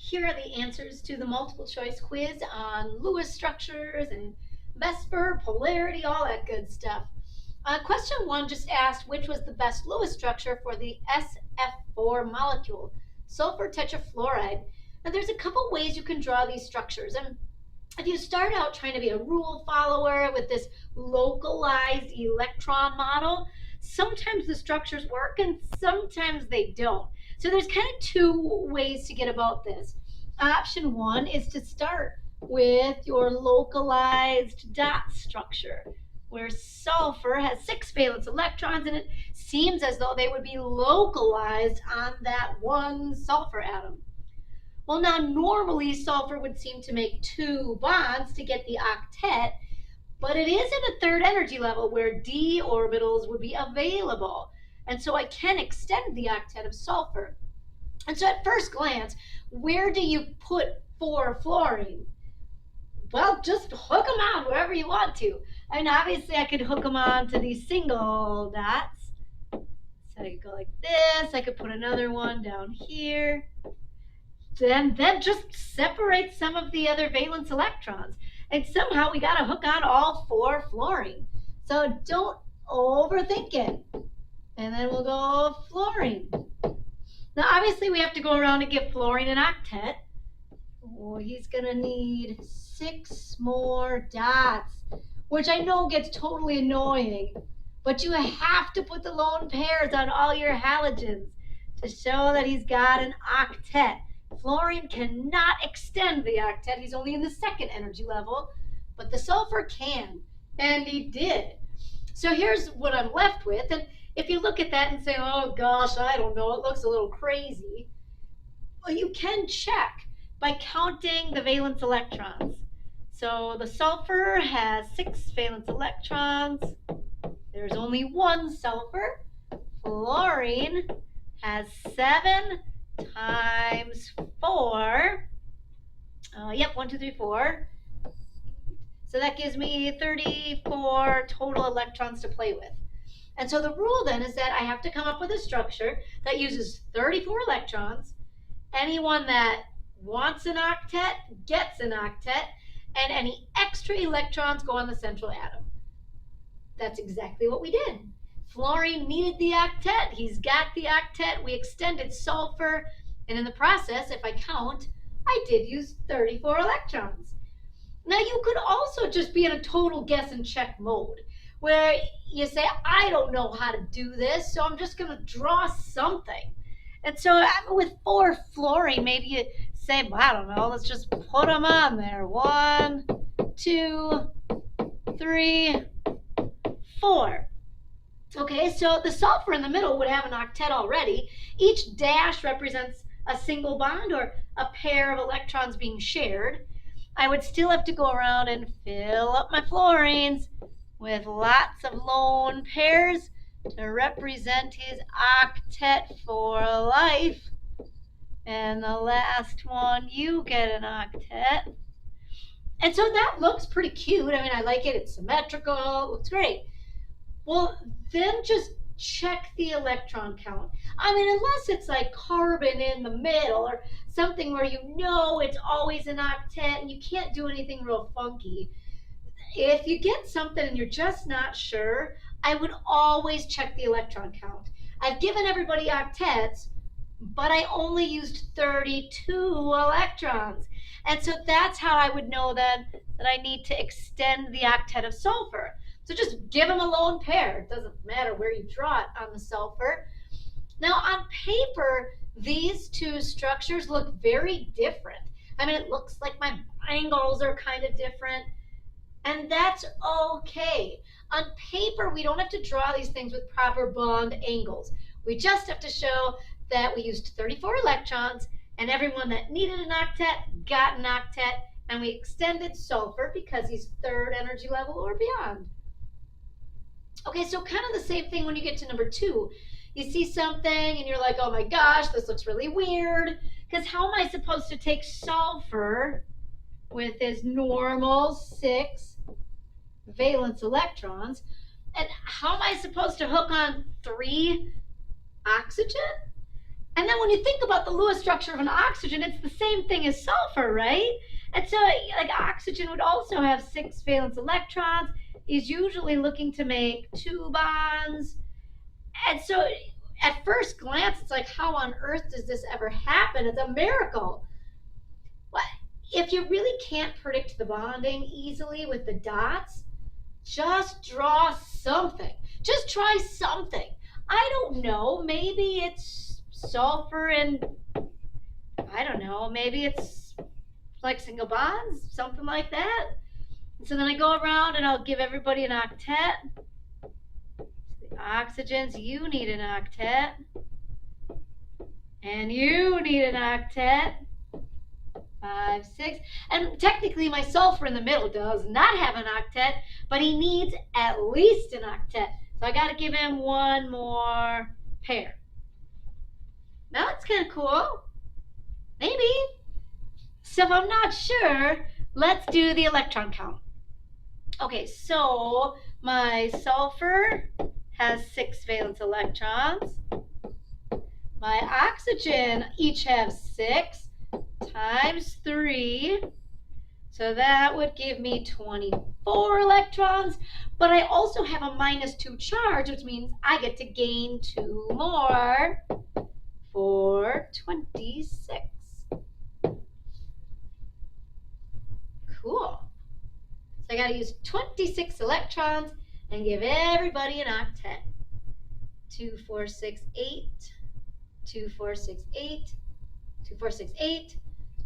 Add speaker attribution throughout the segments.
Speaker 1: Here are the answers to the multiple choice quiz on Lewis structures and VSEPR, polarity, all that good stuff. Question 1 just asked which was the best Lewis structure for the SF4 molecule, sulfur tetrafluoride. Now there's a couple ways you can draw these structures. And if you start out trying to be a rule follower with this localized electron model, sometimes the structures work and sometimes they don't. So there's kind of two ways to get about this. Option 1 is to start with your localized dot structure, where sulfur has 6 valence electrons and it seems as though they would be localized on that one sulfur atom. Well, now normally sulfur would seem to make 2 bonds to get the octet, but it is in a third energy level where d orbitals would be available. And so I can extend the octet of sulfur. And so at first glance, where do you put 4-fluorine? Well, just hook them on wherever you want to. I mean, obviously I could hook them on to these single dots. So I could go like this. I could put another one down here. Then just separate some of the other valence electrons. And somehow we got to hook on all 4-fluorine. So don't overthink it. And then we'll go fluorine. Now, obviously, we have to go around and give fluorine an octet. Oh, he's going to need 6 more dots, which I know gets totally annoying. But you have to put the lone pairs on all your halogens to show that he's got an octet. Fluorine cannot extend the octet. He's only in the 2nd energy level, but the sulfur can, and he did. So here's what I'm left with. And if you look at that and say, oh gosh, I don't know, it looks a little crazy. Well, you can check by counting the valence electrons. So the sulfur has 6 valence electrons. There's only 1 sulfur. Fluorine has 7 times 4. Yep, 1, 2, 3, 4. So that gives me 34 total electrons to play with. And so the rule then is that I have to come up with a structure that uses 34 electrons. Anyone that wants an octet gets an octet, and any extra electrons go on the central atom. That's exactly what we did. Fluorine needed the octet. He's got the octet. We extended sulfur, and in the process, if I count, I did use 34 electrons. Now you could also just be in a total guess and check mode, where you say, I don't know how to do this, so I'm just going to draw something. And so with 4-fluorine, maybe you say, well, I don't know, let's just put them on there. 1, 2, 3, 4. Okay, so the sulfur in the middle would have an octet already. Each dash represents a single bond or a pair of electrons being shared. I would still have to go around and fill up my fluorines with lots of lone pairs to represent his octet for life. And the last one, you get an octet. And so that looks pretty cute. I mean, I like it. It's symmetrical. It looks great. Well, then just check the electron count. I mean, unless it's like carbon in the middle or something where you know it's always an octet and you can't do anything real funky. If you get something and you're just not sure, I would always check the electron count. I've given everybody octets, but I only used 32 electrons. And so that's how I would know then that I need to extend the octet of sulfur. So just give them a lone pair. It doesn't matter where you draw it on the sulfur. Now on paper, these two structures look very different. I mean, it looks like my angles are kind of different. And that's okay. On paper, we don't have to draw these things with proper bond angles. We just have to show that we used 34 electrons, and everyone that needed an octet got an octet, and we extended sulfur because he's 3rd energy level or beyond. Okay, so kind of the same thing when you get to number 2. You see something and you're like, oh my gosh, this looks really weird, because how am I supposed to take sulfur with his normal 6 valence electrons, and how am I supposed to hook on 3 oxygen? And then when you think about the Lewis structure of an oxygen, it's the same thing as sulfur, right? And so like oxygen would also have 6 valence electrons. He's usually looking to make 2 bonds. And so at first glance, it's like, how on earth does this ever happen? It's a miracle. But if you really can't predict the bonding easily with the dots, just draw something. Just try something. I don't know, maybe it's sulfur and, I don't know, maybe it's like single bonds, something like that. And so then I go around and I'll give everybody an octet. The oxygens, you need an octet. And you need an octet. 5, 6. And technically my sulfur in the middle does not have an octet, but he needs at least an octet. So I got to give him one more pair. Now that's kind of cool. Maybe. So if I'm not sure, let's do the electron count. Okay, so my sulfur has 6 valence electrons. My oxygen each have 6 times 3. So that would give me 24 electrons. But I also have a -2 charge, which means I get to gain 2 more for 26. Cool. So I got to use 26 electrons and give everybody an octet. 2, 4, 6, 8. 2, 4, 6, 8. 2, 4, 6, 8.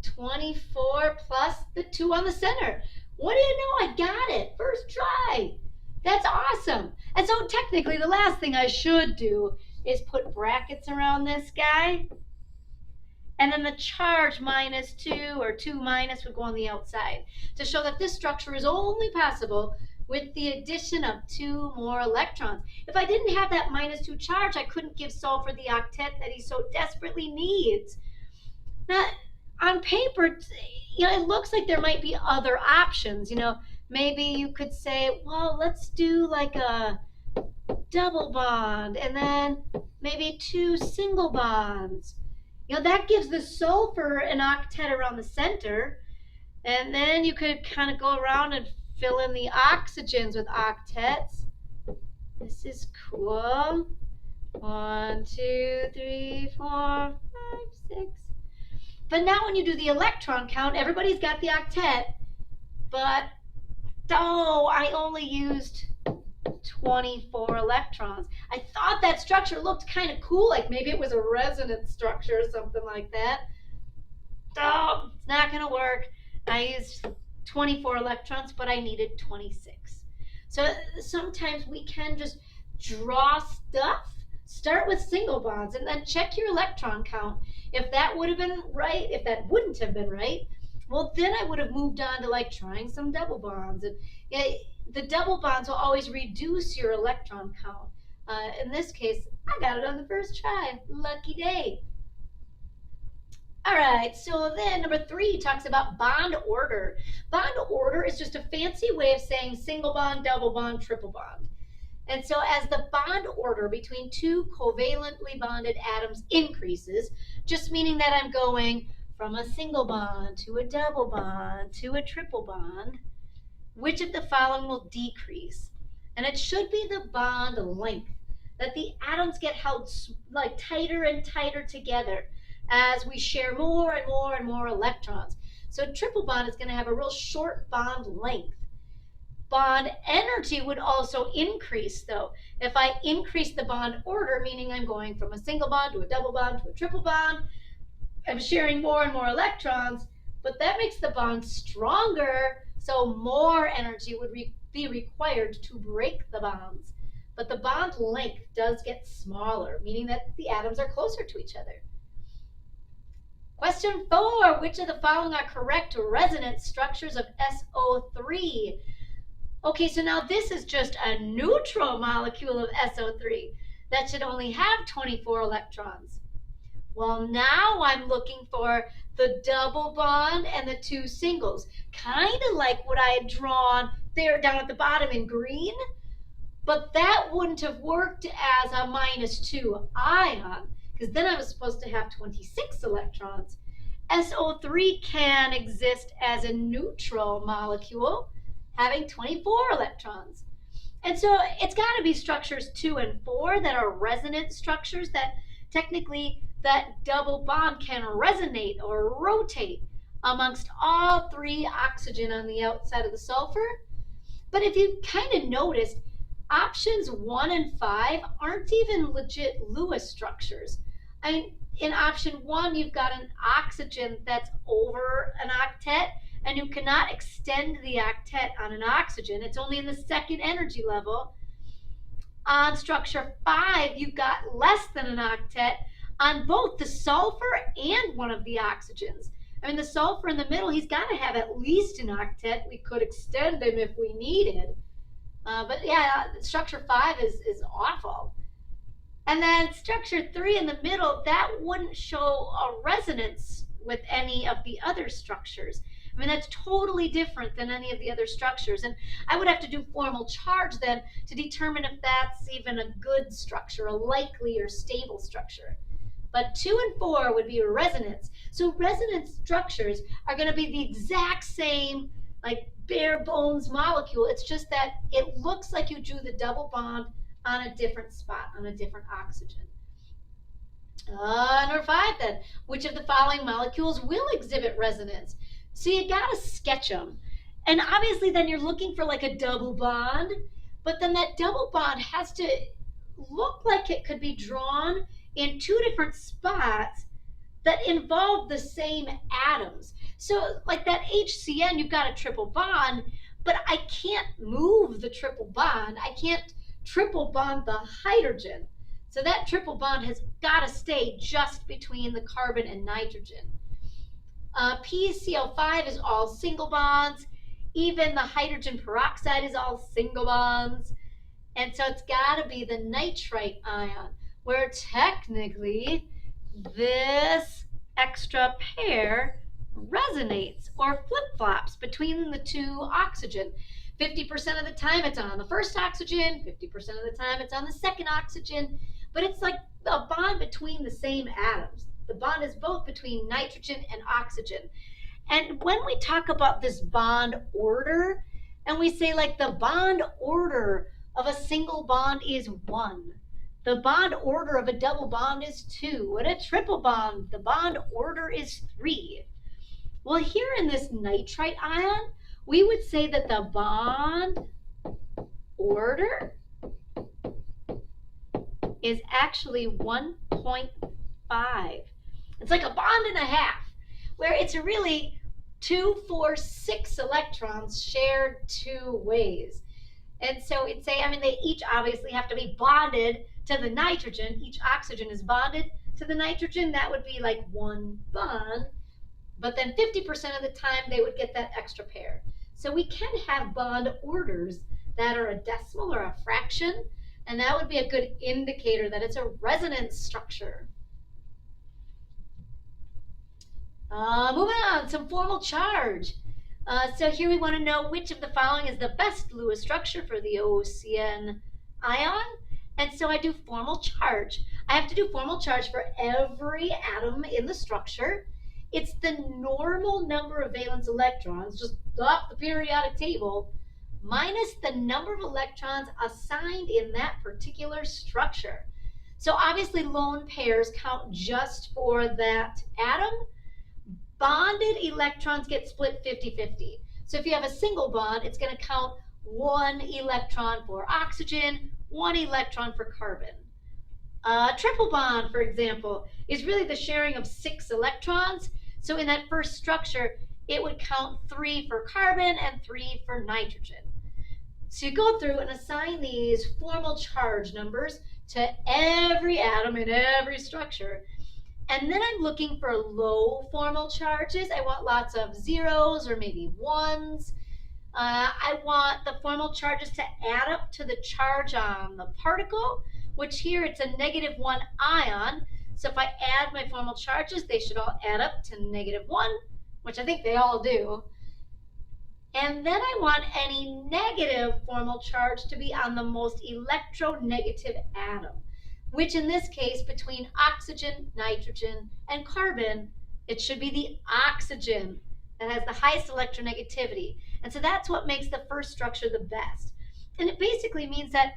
Speaker 1: 24 plus the 2 on the center. What do you know? I got it. First try. That's awesome. And so technically the last thing I should do is put brackets around this guy. And then the charge -2 or 2 minus would go on the outside to show that this structure is only possible with the addition of 2 more electrons. If I didn't have that -2 charge, I couldn't give sulfur the octet that he so desperately needs. Now, on paper, it looks like there might be other options. Maybe you could say, well, let's do like a double bond and then maybe 2 single bonds. That gives the sulfur an octet around the center. And then you could kind of go around and fill in the oxygens with octets. This is cool. 1, 2, 3, 4, 5, 6. But now when you do the electron count, everybody's got the octet, but I only used 24 electrons. I thought that structure looked kind of cool, like maybe it was a resonance structure or something like that. It's not going to work. I used 24 electrons, but I needed 26. So sometimes we can just draw stuff. Start with single bonds and then check your electron count. If that would have been right, if that wouldn't have been right, well, then I would have moved on to like trying some double bonds. And the double bonds will always reduce your electron count. In this case, I got it on the first try. Lucky day. All right, so then number 3 talks about bond order. Bond order is just a fancy way of saying single bond, double bond, triple bond. And so as the bond order between 2 covalently bonded atoms increases, just meaning that I'm going from a single bond to a double bond to a triple bond, which of the following will decrease? And it should be the bond length, that the atoms get held like tighter and tighter together as we share more and more and more electrons. So a triple bond is going to have a real short bond length. Bond energy would also increase, though. If I increase the bond order, meaning I'm going from a single bond to a double bond to a triple bond, I'm sharing more and more electrons, but that makes the bond stronger, so more energy would be required to break the bonds. But the bond length does get smaller, meaning that the atoms are closer to each other. Question 4, which of the following are correct resonance structures of SO3? Okay, so now this is just a neutral molecule of SO3 that should only have 24 electrons. Well, now I'm looking for the double bond and the 2 singles, kind of like what I had drawn there down at the bottom in green, but that wouldn't have worked as a -2 ion. because then I was supposed to have 26 electrons. SO3 can exist as a neutral molecule, having 24 electrons. And so it's got to be structures 2 and 4 that are resonant structures, that technically that double bond can resonate or rotate amongst all 3 oxygen on the outside of the sulfur. But if you kind of noticed, options 1 and 5 aren't even legit Lewis structures. I mean, in option 1, you've got an oxygen that's over an octet, and you cannot extend the octet on an oxygen. It's only in the second energy level. On structure 5, you've got less than an octet on both the sulfur and one of the oxygens. I mean, the sulfur in the middle, he's got to have at least an octet. We could extend him if we needed. But yeah, structure 5 is awful. And then structure 3 in the middle, that wouldn't show a resonance with any of the other structures. I mean, that's totally different than any of the other structures. And I would have to do formal charge then to determine if that's even a good structure, a likely or stable structure. But 2 and 4 would be resonance. So resonance structures are going to be the exact same, like bare bones molecule. It's just that it looks like you drew the double bond on a different spot, on a different oxygen. Number 5 then, which of the following molecules will exhibit resonance? So you gotta sketch them. And obviously then you're looking for like a double bond, but then that double bond has to look like it could be drawn in 2 different spots that involve the same atoms. So like that HCN, you've got a triple bond, but I can't move the triple bond. I can't triple bond the hydrogen. So that triple bond has got to stay just between the carbon and nitrogen. PCl5 is all single bonds. Even the hydrogen peroxide is all single bonds. And so it's got to be the nitrite ion, where technically this extra pair resonates or flip-flops between the 2 oxygen. 50% of the time it's on the first oxygen, 50% of the time it's on the second oxygen, but it's like a bond between the same atoms. The bond is both between nitrogen and oxygen. And when we talk about this bond order, and we say like the bond order of a single bond is 1, the bond order of a double bond is 2, and a triple bond, the bond order is 3. Well, here in this nitrite ion, we would say that the bond order is actually 1.5. It's like a bond and a half, where it's really 2, 4, 6 electrons shared 2 ways. And so it'd say, I mean, they each obviously have to be bonded to the nitrogen. Each oxygen is bonded to the nitrogen. That would be like 1 bond. But then 50% of the time they would get that extra pair. So we can have bond orders that are a decimal or a fraction, and that would be a good indicator that it's a resonance structure. Moving on, some formal charge. So here we want to know which of the following is the best Lewis structure for the OCN ion. And so I do formal charge. I have to do formal charge for every atom in the structure. It's the normal number of valence electrons, just off the periodic table, minus the number of electrons assigned in that particular structure. So obviously lone pairs count just for that atom. Bonded electrons get split 50-50. So if you have a single bond, it's going to count 1 electron for oxygen, 1 electron for carbon. Triple bond, for example, is really the sharing of 6 electrons. So in that first structure, it would count 3 for carbon and 3 for nitrogen. So you go through and assign these formal charge numbers to every atom in every structure. And then I'm looking for low formal charges. I want lots of zeros or maybe ones. I want the formal charges to add up to the charge on the particle, which here it's a -1 ion. So if I add my formal charges, they should all add up to -1, which I think they all do. And then I want any negative formal charge to be on the most electronegative atom. which in this case, between oxygen, nitrogen, and carbon, it should be the oxygen that has the highest electronegativity. And so that's what makes the first structure the best. And it basically means that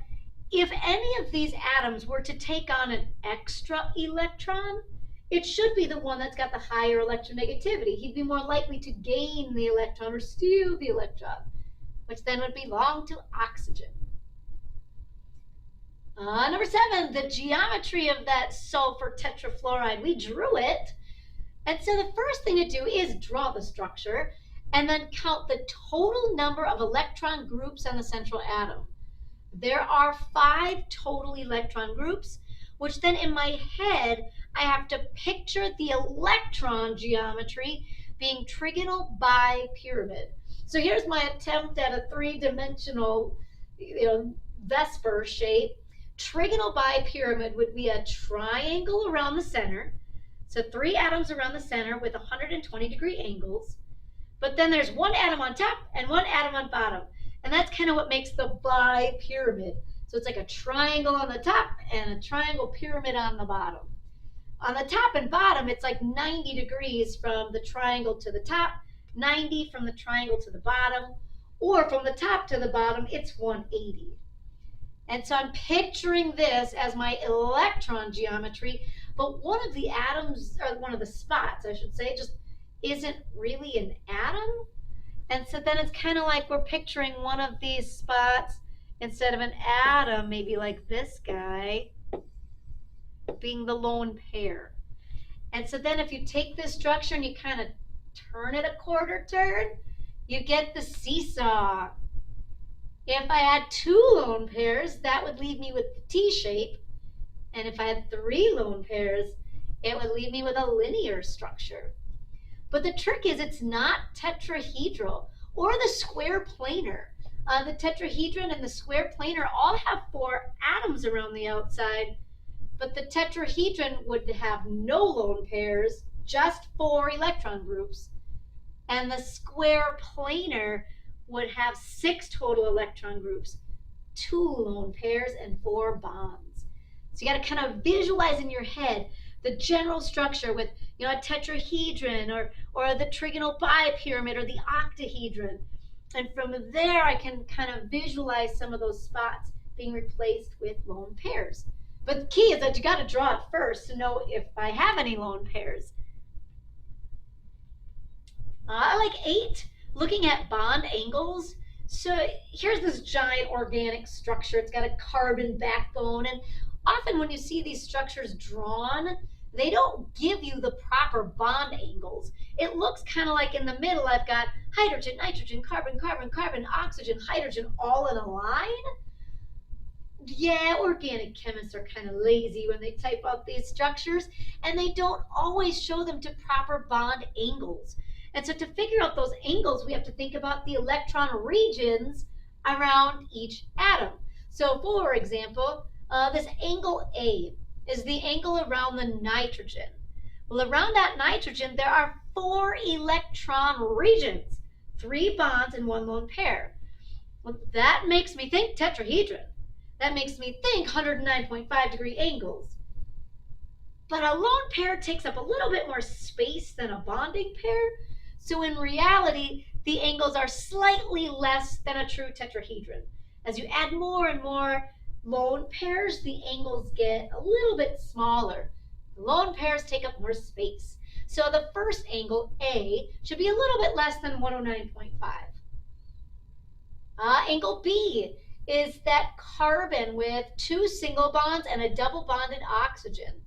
Speaker 1: if any of these atoms were to take on an extra electron, it should be the one that's got the higher electronegativity. He'd be more likely to gain the electron or steal the electron, which then would belong to oxygen. Number 7, the geometry of that sulfur tetrafluoride. We drew it. And so the first thing to do is draw the structure and then count the total number of electron groups on the central atom. There are 5 total electron groups, which then in my head, I have to picture the electron geometry being trigonal bipyramid. So here's my attempt at a 3-dimensional, VSEPR shape. Trigonal bipyramid would be a triangle around the center. So 3 atoms around the center with 120-degree angles. But then there's 1 atom on top and 1 atom on bottom. And that's kind of what makes the bipyramid. So it's like a triangle on the top and a triangle pyramid on the bottom. On the top and bottom, it's like 90 degrees from the triangle to the top, 90 from the triangle to the bottom, or from the top to the bottom, it's 180. And so I'm picturing this as my electron geometry, but one of the atoms, or one of the spots, I should say, just isn't really an atom. And so then it's kind of like we're picturing one of these spots instead of an atom, maybe like this guy, being the lone pair. And so then if you take this structure and you kind of turn it a quarter turn, you get the seesaw. If I had 2 lone pairs, that would leave me with the T shape. And if I had 3 lone pairs, it would leave me with a linear structure. But the trick is it's not tetrahedral or the square planar. The tetrahedron and the square planar all have 4 atoms around the outside, but the tetrahedron would have no lone pairs, just 4 electron groups. And the square planar would have 6 total electron groups, 2 lone pairs, and 4 bonds. So you got to kind of visualize in your head the general structure with a tetrahedron or the trigonal bipyramid or the octahedron. And from there, I can kind of visualize some of those spots being replaced with lone pairs. But the key is that you got to draw it first to know if I have any lone pairs. I like 8, looking at bond angles. So here's this giant organic structure. It's got a carbon backbone. And often when you see these structures drawn, they don't give you the proper bond angles. It looks kind of like in the middle, I've got hydrogen, nitrogen, carbon, carbon, carbon, oxygen, hydrogen, all in a line. Yeah, organic chemists are kind of lazy when they type out these structures, and they don't always show them to proper bond angles. And so to figure out those angles, we have to think about the electron regions around each atom. So for example, this angle A is the angle around the nitrogen. Well, around that nitrogen, there are 4 electron regions, 3 bonds and 1 lone pair. Well, that makes me think tetrahedron. That makes me think 109.5 degree angles. But a lone pair takes up a little bit more space than a bonding pair. So in reality, the angles are slightly less than a true tetrahedron. As you add more and more lone pairs, the angles get a little bit smaller. The lone pairs take up more space. So the first angle, A, should be a little bit less than 109.5. Angle B is that carbon with 2 single bonds and a double bonded oxygen.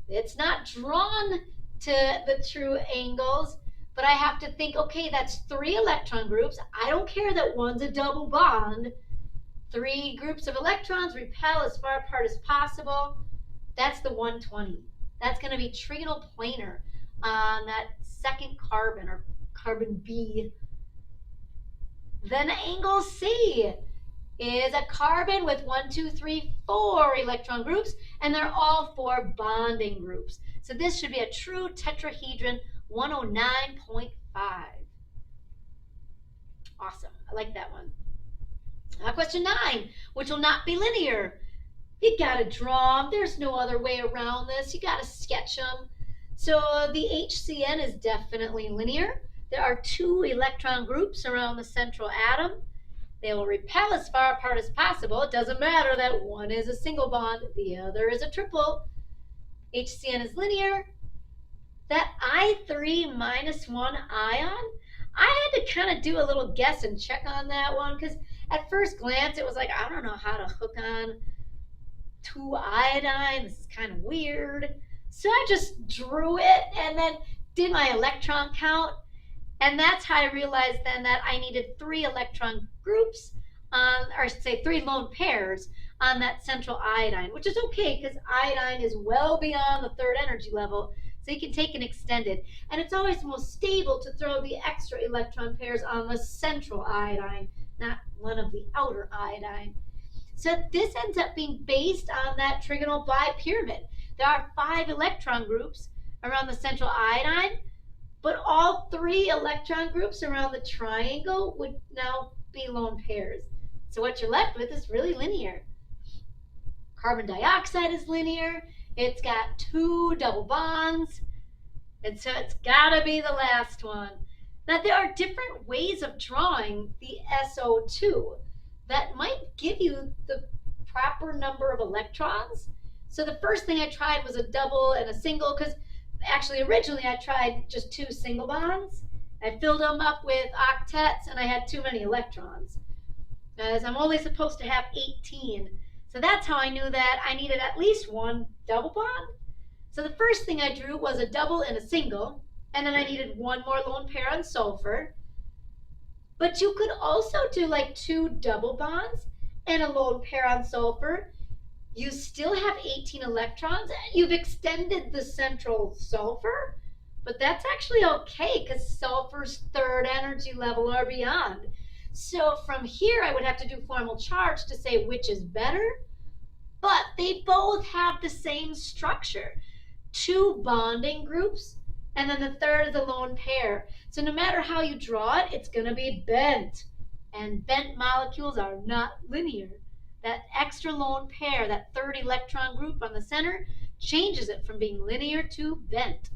Speaker 1: It's not drawn to the true angles, but I have to think, okay, that's 3 electron groups. I don't care that one's a double bond. 3 groups of electrons repel as far apart as possible. That's the 120. That's going to be trigonal planar on that second carbon, or carbon B. Then angle C is a carbon with 1, 2, 3, 4 electron groups, and they're all 4 bonding groups. So this should be a true tetrahedron, 109.5. Awesome. I like that one. Question 9, which will not be linear. You gotta draw them. There's no other way around this. You gotta sketch them. So the HCN is definitely linear. There are 2 electron groups around the central atom. They will repel as far apart as possible. It doesn't matter that one is a single bond, the other is a triple. HCN is linear. That I3 minus 1 ion, I had to kind of do a little guess and check on that one because at first glance it was like, I don't know how to hook on 2 iodine. This is kind of weird. So I just drew it and then did my electron count. And that's how I realized then that I needed 3 electron groups on, or I should say 3 lone pairs on that central iodine, which is okay because iodine is well beyond the 3rd energy level. So you can take an extended. And it's always most stable to throw the extra electron pairs on the central iodine, not one of the outer iodine. So this ends up being based on that trigonal bipyramid. There are 5 electron groups around the central iodine, but all 3 electron groups around the triangle would now be lone pairs. So what you're left with is really linear. Carbon dioxide is linear. It's got 2 double bonds, and so it's gotta be the last one. Now there are different ways of drawing the SO2 that might give you the proper number of electrons. So the first thing I tried was a double and a single, because actually originally I tried just 2 single bonds. I filled them up with octets and I had too many electrons, as I'm only supposed to have 18. So that's how I knew that I needed at least 1 double bond. So the first thing I drew was a double and a single, and then I needed 1 more lone pair on sulfur. But you could also do like 2 double bonds and a lone pair on sulfur. You still have 18 electrons. You've extended the central sulfur, but that's actually okay because sulfur's 3rd energy level or beyond. So from here, I would have to do formal charge to say which is better, but they both have the same structure. 2 bonding groups, and then the 3rd is a lone pair. So no matter how you draw it, it's going to be bent, and bent molecules are not linear. That extra lone pair, that 3rd electron group on the center, changes it from being linear to bent.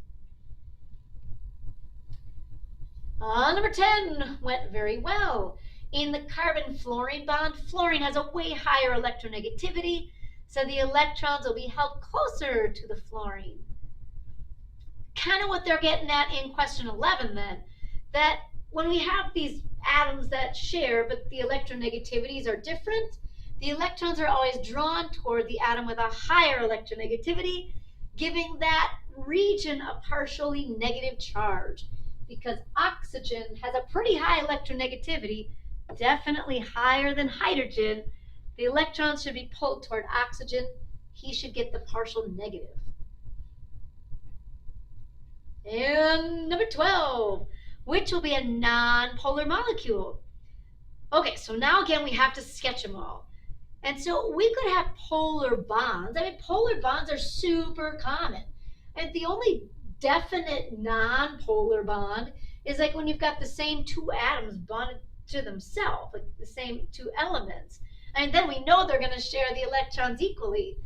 Speaker 1: Number 10 went very well. In the carbon-fluorine bond, fluorine has a way higher electronegativity, so the electrons will be held closer to the fluorine. Kind of what they're getting at in question 11 then, that when we have these atoms that share but the electronegativities are different, the electrons are always drawn toward the atom with a higher electronegativity, giving that region a partially negative charge. Because oxygen has a pretty high electronegativity, definitely higher than hydrogen, the electrons should be pulled toward oxygen. He should get the partial negative. And number 12, which will be a non-polar molecule? Okay, so now again we have to sketch them all. And so we could have polar bonds. I mean, polar bonds are super common. And the only definite non-polar bond is like when you've got the same 2 atoms bonded to themselves, like the same 2 elements. And then we know they're going to share the electrons equally.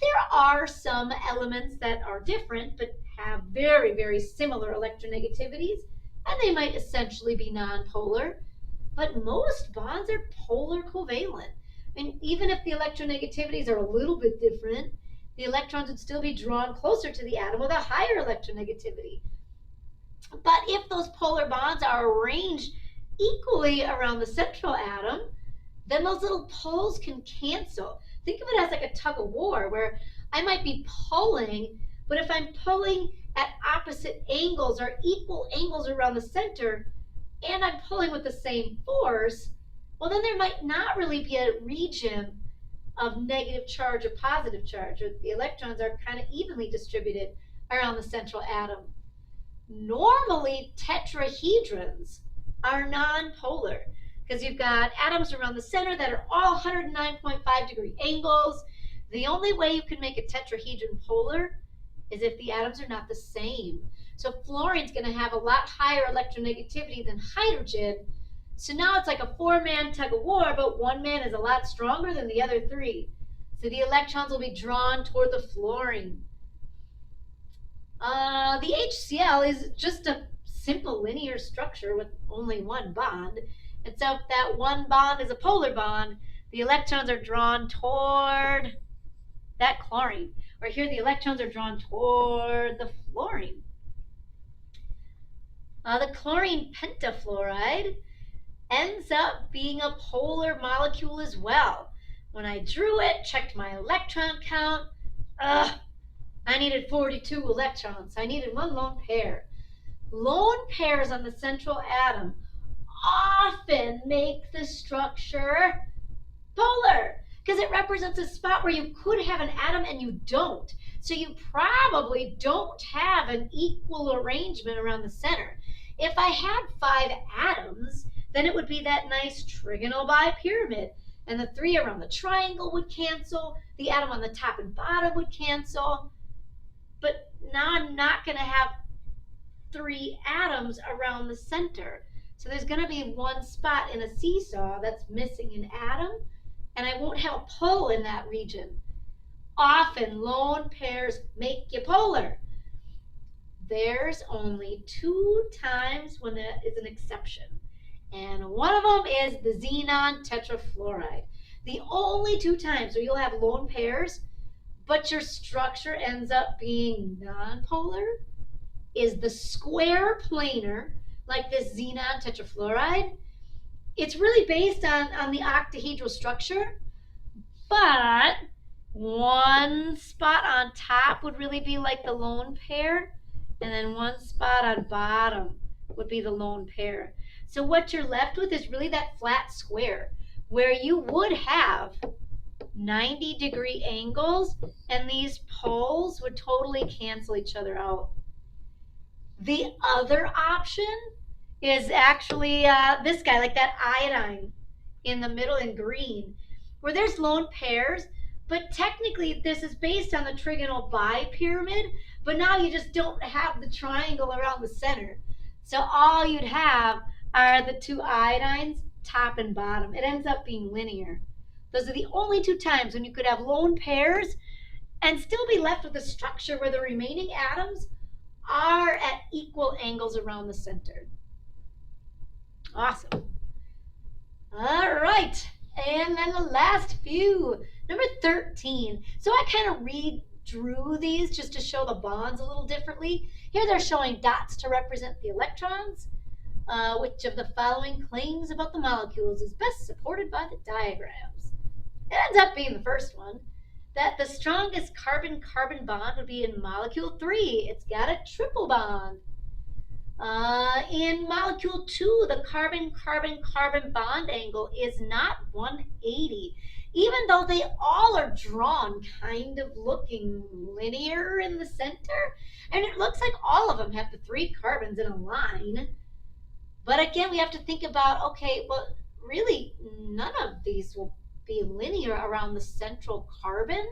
Speaker 1: There are some elements that are different, but have very, very similar electronegativities, and they might essentially be nonpolar. But most bonds are polar covalent. And even if the electronegativities are a little bit different, the electrons would still be drawn closer to the atom with a higher electronegativity. But if those polar bonds are arranged equally around the central atom, then those little poles can cancel. Think of it as like a tug of war where I might be pulling, but if I'm pulling at opposite angles or equal angles around the center, and I'm pulling with the same force, well then there might not really be a region of negative charge or positive charge, or the electrons are kind of evenly distributed around the central atom. Normally, tetrahedrons are nonpolar because you've got atoms around the center that are all 109.5 degree angles. The only way you can make a tetrahedron polar is if the atoms are not the same. So fluorine's going to have a lot higher electronegativity than hydrogen. So now it's like a 4-man tug of war, but one man is a lot stronger than the other 3. So the electrons will be drawn toward the fluorine. The HCl is just a simple linear structure with only one bond. And so if that one bond is a polar bond, the electrons are drawn toward that chlorine. Or here the electrons are drawn toward the fluorine. The chlorine pentafluoride ends up being a polar molecule as well. When I drew it, checked my electron count, I needed 42 electrons. I needed one lone pair. Lone pairs on the central atom often make the structure polar because it represents a spot where you could have an atom and you don't. So you probably don't have an equal arrangement around the center. If I had 5 atoms, then it would be that nice trigonal bipyramid. And the 3 around the triangle would cancel. The atom on the top and bottom would cancel. But now I'm not going to have 3 atoms around the center. So there's going to be one spot in a seesaw that's missing an atom, and I won't have a pole in that region. Often lone pairs make you polar. There's only 2 times when there is an exception, and one of them is the xenon tetrafluoride. The only 2 times where you'll have lone pairs, but your structure ends up being nonpolar is the square planar, like this xenon tetrafluoride. It's really based on the octahedral structure, but one spot on top would really be like the lone pair, and then one spot on bottom would be the lone pair. So what you're left with is really that flat square where you would have 90-degree angles, and these poles would totally cancel each other out. The other option is actually this guy, like that iodine in the middle in green, where there's lone pairs, but technically this is based on the trigonal bipyramid, but now you just don't have the triangle around the center. So all you'd have are the 2 iodines, top and bottom. It ends up being linear. Those are the only 2 times when you could have lone pairs and still be left with a structure where the remaining atoms are at equal angles around the center. Awesome. All right, and then the last few, number 13. So I kind of redrew these just to show the bonds a little differently. Here they're showing dots to represent the electrons. Which of the following claims about the molecules is best supported by the diagrams? It ends up being the first one, that the strongest carbon-carbon bond would be in molecule 3. It's got a triple bond. In molecule 2, the carbon-carbon-carbon bond angle is not 180, even though they all are drawn kind of looking linear in the center, and it looks like all of them have the 3 carbons in a line. But again, we have to think about, okay, well, really none of these will be linear around the central carbon.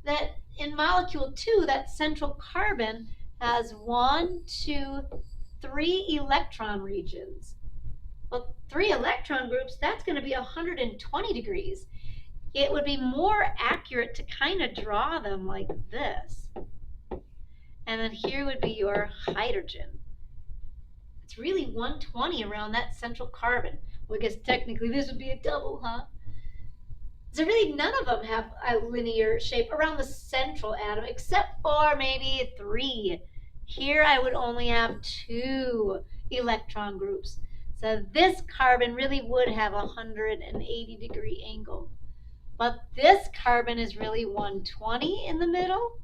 Speaker 1: That in molecule 2, that central carbon has 1, 2, 3 electron regions. Well, 3 electron groups, that's going to be 120 degrees. It would be more accurate to kind of draw them like this. And then here would be your hydrogen. It's really 120 around that central carbon. Well, I guess technically this would be a double, huh? So really none of them have a linear shape around the central atom except for maybe 3. Here I would only have 2 electron groups. So this carbon really would have a 180-degree angle. But this carbon is really 120 in the middle.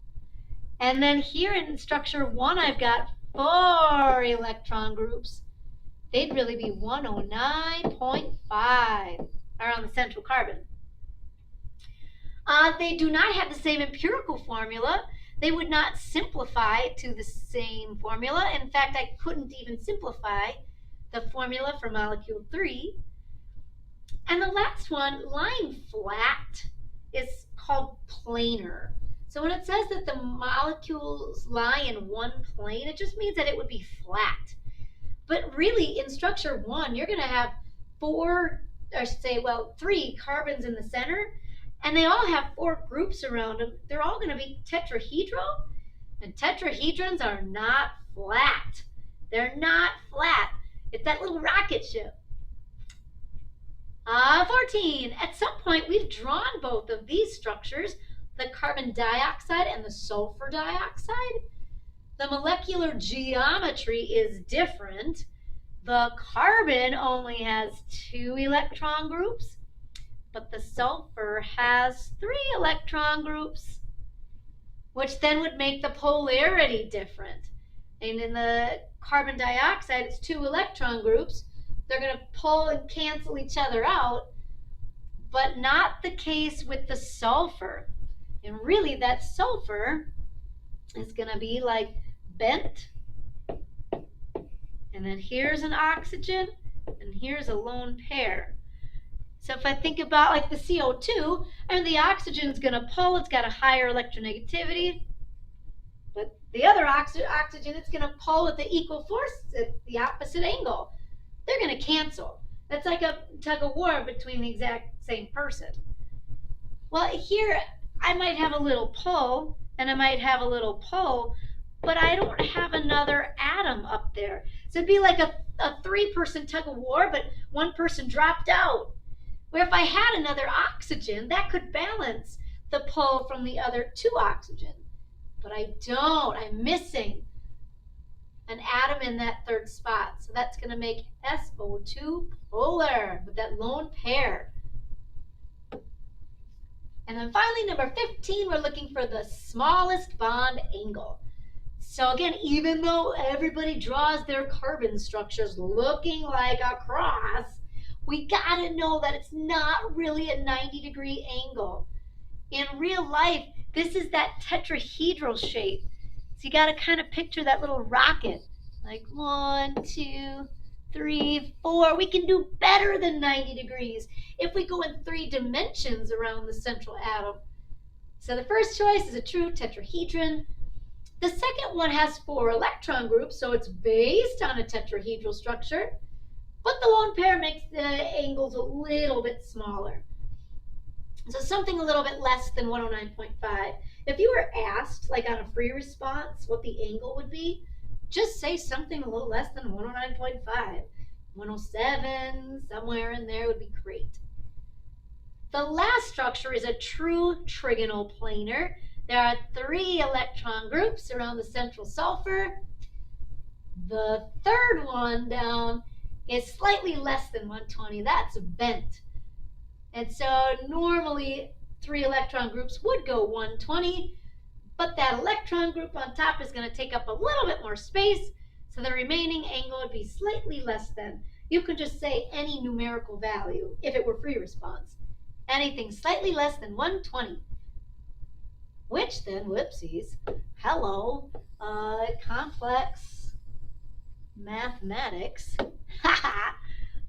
Speaker 1: And then here in structure 1, I've got 4 electron groups. They'd really be 109.5 around the central carbon. They do not have the same empirical formula. They would not simplify to the same formula. In fact, I couldn't even simplify the formula for molecule 3. And the last one, lying flat, is called planar. So when it says that the molecules lie in one plane, it just means that it would be flat. But really, in structure 1, you're going to have 3 carbons in the center, and they all have 4 groups around them. They're all going to be tetrahedral, and tetrahedrons are not flat. They're not flat. It's that little rocket ship. 14. At some point, we've drawn both of these structures, the carbon dioxide and the sulfur dioxide. The molecular geometry is different. The carbon only has 2 electron groups, but the sulfur has 3 electron groups, which then would make the polarity different. And in the carbon dioxide, it's 2 electron groups. They're going to pull and cancel each other out, but not the case with the sulfur. And really, that sulfur is going to be like bent. And then here's an oxygen, and here's a lone pair. So if I think about like the CO2, and the oxygen's going to pull, it's got a higher electronegativity. But the other oxygen, it's going to pull with the equal force at the opposite angle. They're going to cancel. That's like a tug of war between the exact same person. Well, here I might have a little pull, and I might have a little pull, but I don't have another atom up there. So it'd be like a 3-person tug of war, but 1 person dropped out. Where if I had another oxygen, that could balance the pull from the other 2 oxygen. But I don't. I'm missing an atom in that 3rd spot. So that's going to make SO2 polar with that lone pair. And then finally, number 15, we're looking for the smallest bond angle. So again, even though everybody draws their carbon structures looking like a cross, we got to know that it's not really a 90-degree angle. In real life, this is that tetrahedral shape. So you got to kind of picture that little rocket. Like 1, 2, 3, 4. We can do better than 90 degrees if we go in 3 dimensions around the central atom. So the first choice is a true tetrahedron. The second one has 4 electron groups, so it's based on a tetrahedral structure. But the lone pair makes the angles a little bit smaller. So something a little bit less than 109.5. If you were asked, like on a free response, what the angle would be, just say something a little less than 109.5. 107, somewhere in there would be great. The last structure is a true trigonal planar. There are 3 electron groups around the central sulfur. The 3rd one down is slightly less than 120. That's bent. And so normally 3 electron groups would go 120, but that electron group on top is going to take up a little bit more space, so the remaining angle would be slightly less than. You could just say any numerical value if it were free response. Anything slightly less than 120. Which then, whoopsies, hello, complex mathematics,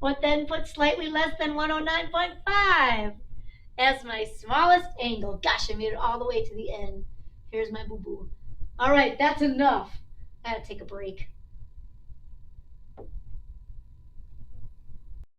Speaker 1: would then put slightly less than 109.5 as my smallest angle. Gosh, I made it all the way to the end. Here's my boo-boo. All right, that's enough. I gotta take a break.